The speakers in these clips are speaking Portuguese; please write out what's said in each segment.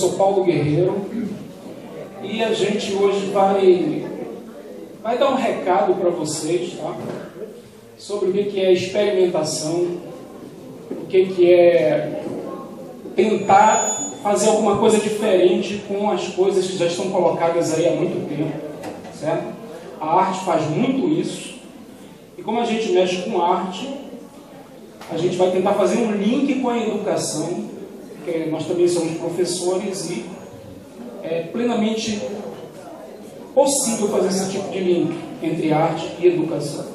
sou Paulo Guerreiro e a gente hoje vai dar um recado para vocês, tá? Sobre o que é experimentação, o que é tentar fazer alguma coisa diferente com as coisas que já estão colocadas aí há muito tempo, certo? A arte faz muito isso, e como a gente mexe com arte, a gente vai tentar fazer um link com a educação, porque nós também somos professores e é plenamente possível fazer esse tipo de link entre arte e educação.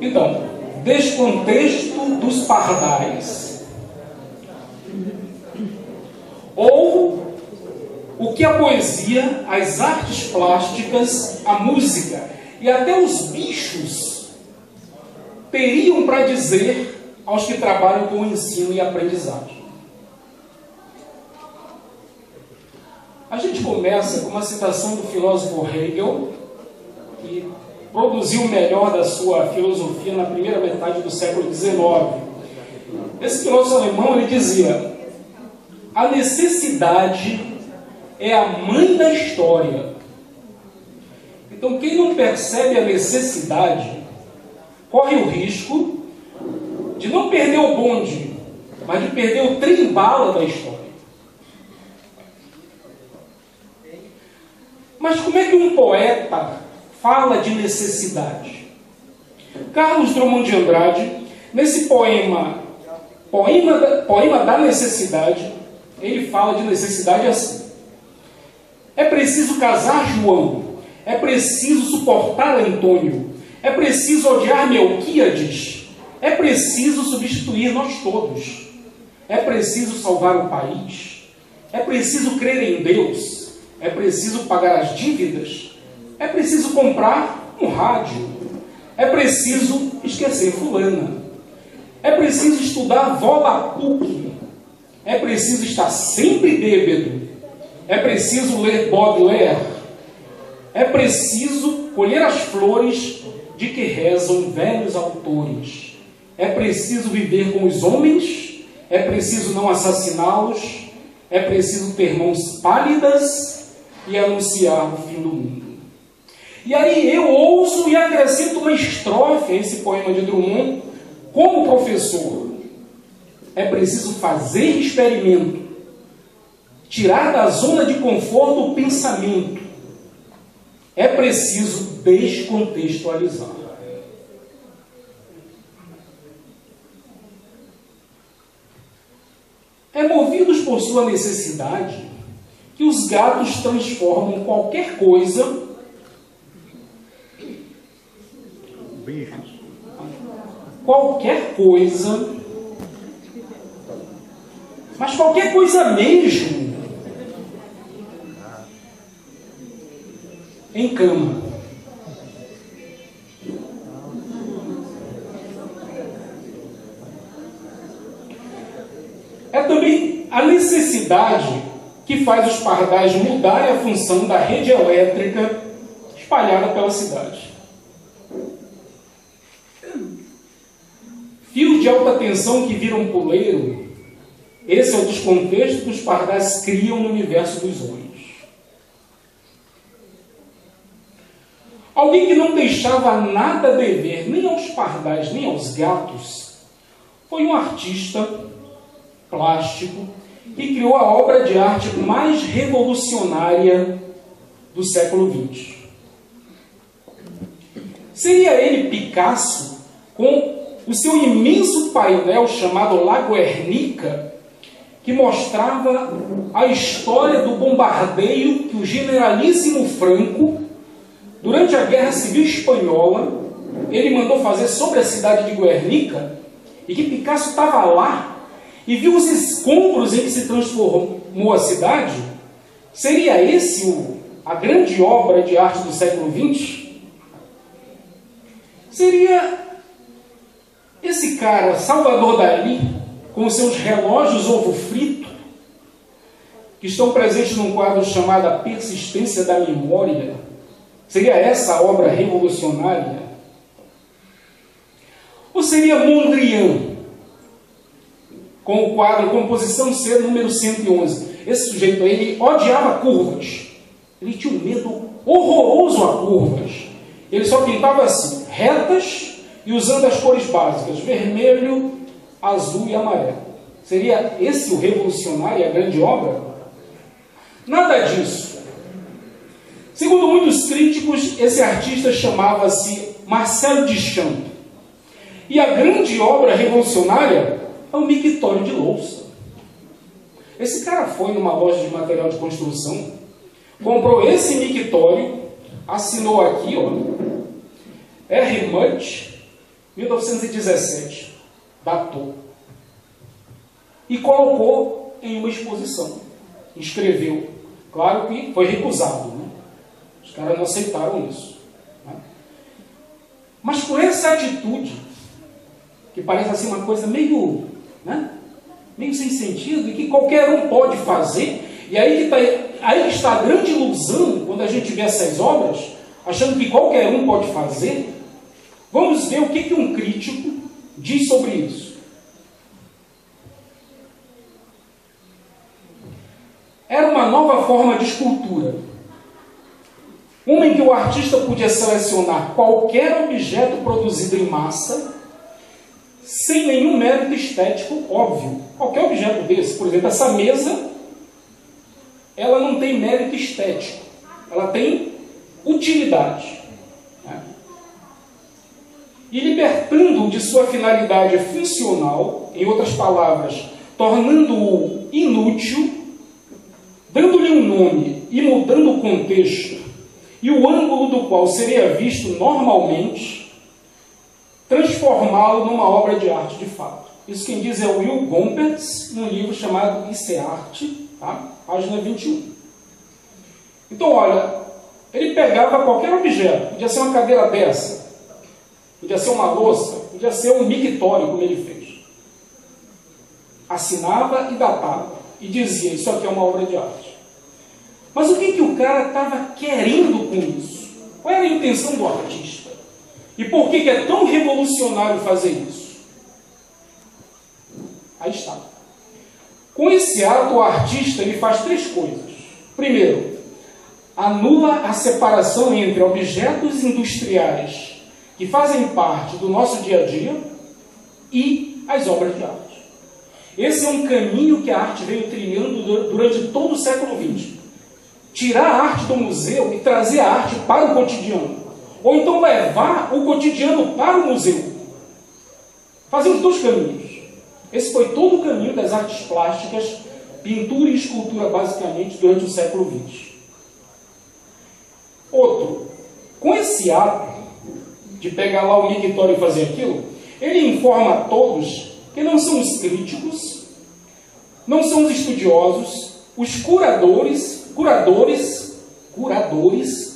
Então, descontexto dos pardais. Ou o que a poesia, as artes plásticas, a música e até os bichos teriam para dizer aos que trabalham com o ensino e aprendizagem. A gente começa com uma citação do filósofo Hegel, que produziu o melhor da sua filosofia na primeira metade do século XIX. Esse filósofo alemão ele dizia: a necessidade é a mãe da história. Então, quem não percebe a necessidade corre o risco de não perder o bonde, mas de perder o trem-bala da história. Mas como é que um poeta fala de necessidade? Carlos Drummond de Andrade, nesse poema da necessidade, ele fala de necessidade assim: é preciso casar João, é preciso suportar Antônio, é preciso odiar Melquíades, é preciso substituir nós todos, é preciso salvar o país, é preciso crer em Deus, é preciso pagar as dívidas, é preciso comprar um rádio, é preciso esquecer fulana, é preciso estudar Volapük, é preciso estar sempre bêbado, é preciso ler Baudelaire, é preciso colher as flores de que rezam velhos autores, é preciso viver com os homens, é preciso não assassiná-los, é preciso ter mãos pálidas e anunciar o fim do mundo. E aí eu ouço e acrescento uma estrofe a esse poema de Drummond como professor. É preciso fazer experimento, tirar da zona de conforto o pensamento. É preciso descontextualizar. É movidos por sua necessidade que os gatos transformam qualquer coisa, mas qualquer coisa mesmo, em cama. É também a necessidade que faz os pardais mudarem a função da rede elétrica espalhada pela cidade. Fios de alta tensão que viram poleiro, esse é o descontexto que os pardais criam no universo dos olhos. Alguém que não deixava nada a dever, nem aos pardais, nem aos gatos, foi um artista plástico que criou a obra de arte mais revolucionária do século XX. Seria ele Picasso, com o seu imenso painel chamado La Guernica, que mostrava a história do bombardeio que o generalíssimo Franco, durante a Guerra Civil Espanhola, ele mandou fazer sobre a cidade de Guernica, e que Picasso estava lá e viu os escombros em que se transformou a cidade. Seria a grande obra de arte do século XX? Seria esse cara, Salvador Dalí, com os seus relógios ovo frito, que estão presentes num quadro chamado A Persistência da Memória? Seria essa a obra revolucionária? Ou seria Mondrian, com o quadro Composição C, número 111. Esse sujeito aí, ele odiava curvas. Ele tinha um medo horroroso a curvas. Ele só pintava assim, retas e usando as cores básicas, vermelho, azul e amarelo. Seria esse o revolucionário e a grande obra? Nada disso. Segundo muitos críticos, esse artista chamava-se Marcel Duchamp. E a grande obra revolucionária é o mictório de louça. Esse cara foi numa loja de material de construção, comprou esse mictório, assinou aqui, ó, R. Mudd, 1917, datou, e colocou em uma exposição. Escreveu. Claro que foi recusado, né? Os caras não aceitaram isso, né? Mas com essa atitude, que parece assim uma coisa meio, né, meio sem sentido, e que qualquer um pode fazer, e aí que está a grande ilusão, quando a gente vê essas obras, achando que qualquer um pode fazer. Vamos ver o que um crítico diz sobre isso. Era uma nova forma de escultura, uma em que o artista podia selecionar qualquer objeto produzido em massa, sem nenhum mérito estético óbvio. Qualquer objeto desse, por exemplo, essa mesa, ela não tem mérito estético, ela tem utilidade, né? E libertando-o de sua finalidade funcional, em outras palavras, tornando-o inútil, dando-lhe um nome e mudando o contexto e o ângulo do qual seria visto normalmente, transformá-lo numa obra de arte de fato. Isso quem diz é o Will Gompertz, num livro chamado Isso é Arte, tá? Página 21. Então, olha, ele pegava qualquer objeto, podia ser uma cadeira dessa, podia ser uma louça, podia ser um mictório, como ele fez. Assinava e datava, e dizia, isso aqui é uma obra de arte. Mas o que o cara estava querendo com isso? Qual era a intenção do artista? E por que é tão revolucionário fazer isso? Aí está. Com esse ato, o artista ele faz três coisas. Primeiro, anula a separação entre objetos industriais que fazem parte do nosso dia a dia e as obras de arte. Esse é um caminho que a arte veio trilhando durante todo o século XX. Tirar a arte do museu e trazer a arte para o cotidiano. Ou então levar o cotidiano para o museu. Fazer os dois caminhos. Esse foi todo o caminho das artes plásticas, pintura e escultura, basicamente, durante o século XX. Outro, com esse ato de pegar lá o mictório e fazer aquilo, ele informa a todos que não são os críticos, não são os estudiosos, os curadores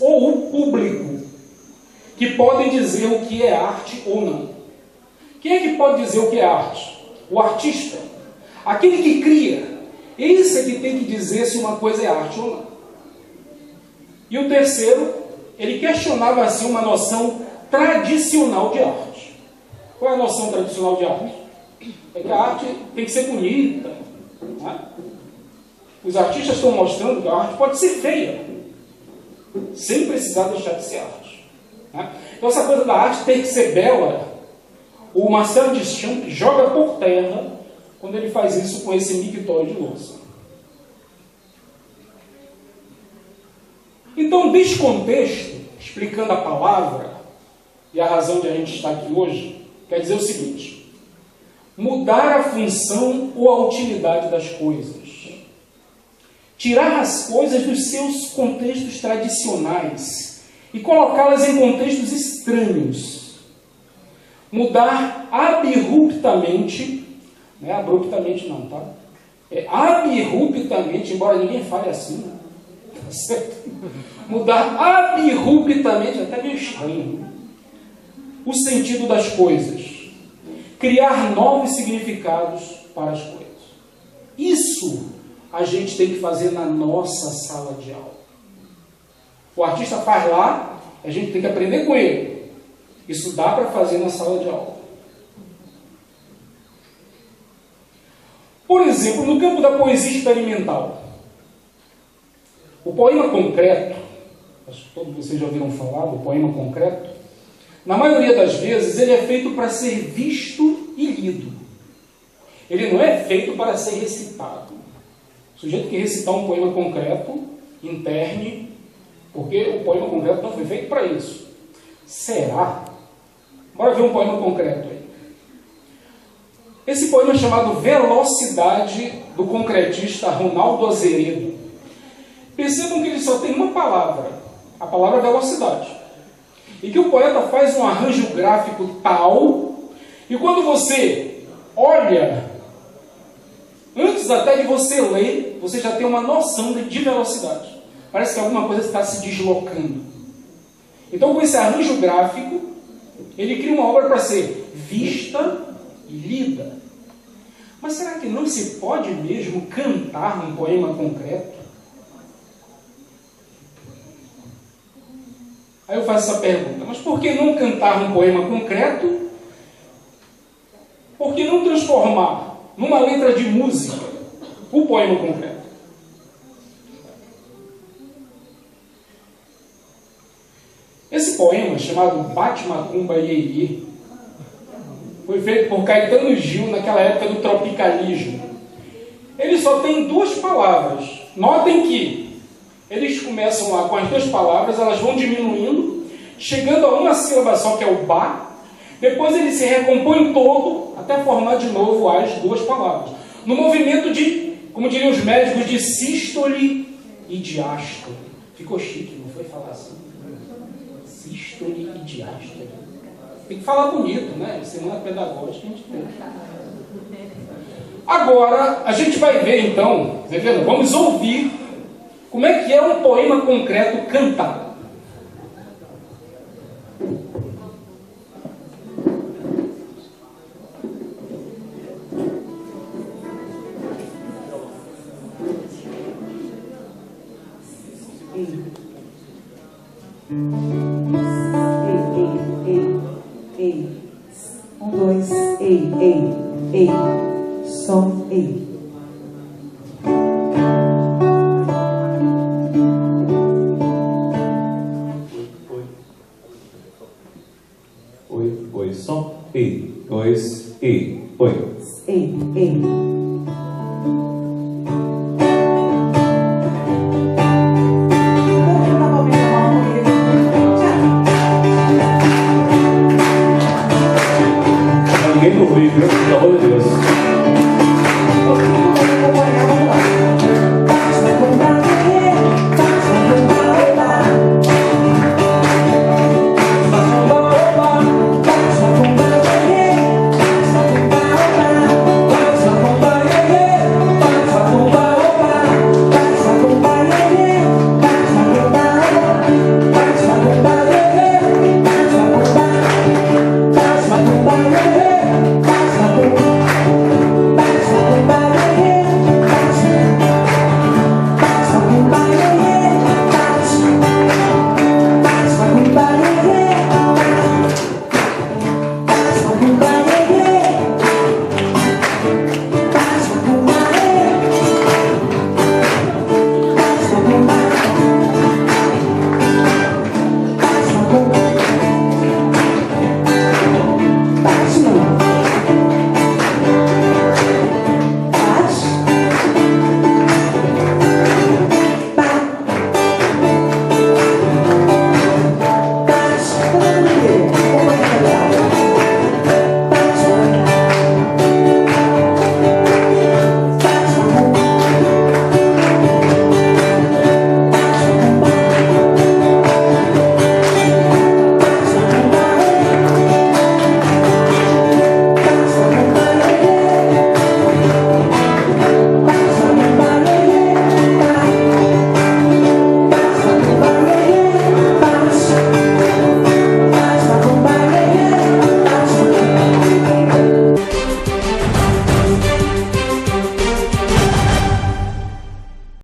ou o público que podem dizer o que é arte ou não. Quem é que pode dizer o que é arte? O artista. Aquele que cria. Esse é que tem que dizer se uma coisa é arte ou não. E o terceiro, ele questionava assim uma noção tradicional de arte. Qual é a noção tradicional de arte? É que a arte tem que ser bonita, né? Os artistas estão mostrando que a arte pode ser feia, sem precisar deixar de ser arte, né? Então essa coisa da arte tem que ser bela, o Marcel Duchamp joga por terra quando ele faz isso com esse mictório de louça. Então, desse contexto, explicando a palavra e a razão de a gente estar aqui hoje, quer dizer o seguinte: mudar a função ou a utilidade das coisas. Tirar as coisas dos seus contextos tradicionais e colocá-las em contextos estranhos. Mudar abruptamente, não é abruptamente não, tá? É abruptamente, embora ninguém fale assim, né? Tá certo? Mudar abruptamente, até meio estranho, o sentido das coisas. Criar novos significados para as coisas. Isso a gente tem que fazer na nossa sala de aula. O artista faz lá, a gente tem que aprender com ele. Isso dá para fazer na sala de aula. exemplo, no campo da poesia experimental, o poema concreto, acho que todos vocês já ouviram falar do poema concreto, na maioria das vezes ele é feito para ser visto e lido. Ele não é feito para ser recitado. O sujeito que recitar um poema concreto, interne, porque o poema concreto não foi feito para isso. Será? Bora ver um poema concreto aí. Esse poema é chamado Velocidade, do concretista Ronaldo Azeredo. Percebam que ele só tem uma palavra, a palavra velocidade. E que o poeta faz um arranjo gráfico tal, e quando você olha, antes até de você ler, você já tem uma noção de velocidade. Parece que alguma coisa está se deslocando. Então, com esse arranjo gráfico, ele cria uma obra para ser vista e lida. Mas será que não se pode mesmo cantar um poema concreto? Aí eu faço essa pergunta, mas por que não cantar um poema concreto? Por que não transformar numa letra de música o poema concreto? Esse poema, chamado Bate Macumba Iê, foi feito por Caetano Gil naquela época do tropicalismo. Ele só tem 2 palavras. Notem que eles começam lá com as 2 palavras, elas vão diminuindo, chegando a uma sílaba só, que é o Bá. Depois ele se recompõe todo, até formar de novo as 2 palavras. No movimento de, como diriam os médicos, de sístole e diástole. Ficou chique, não foi falar assim? Sístole e diástole. Tem que falar bonito, né? Semana pedagógica a gente tem. Agora, a gente vai ver então, vamos ouvir como é que é um poema concreto cantado. Ei. 1, 2, ei. Som, ei.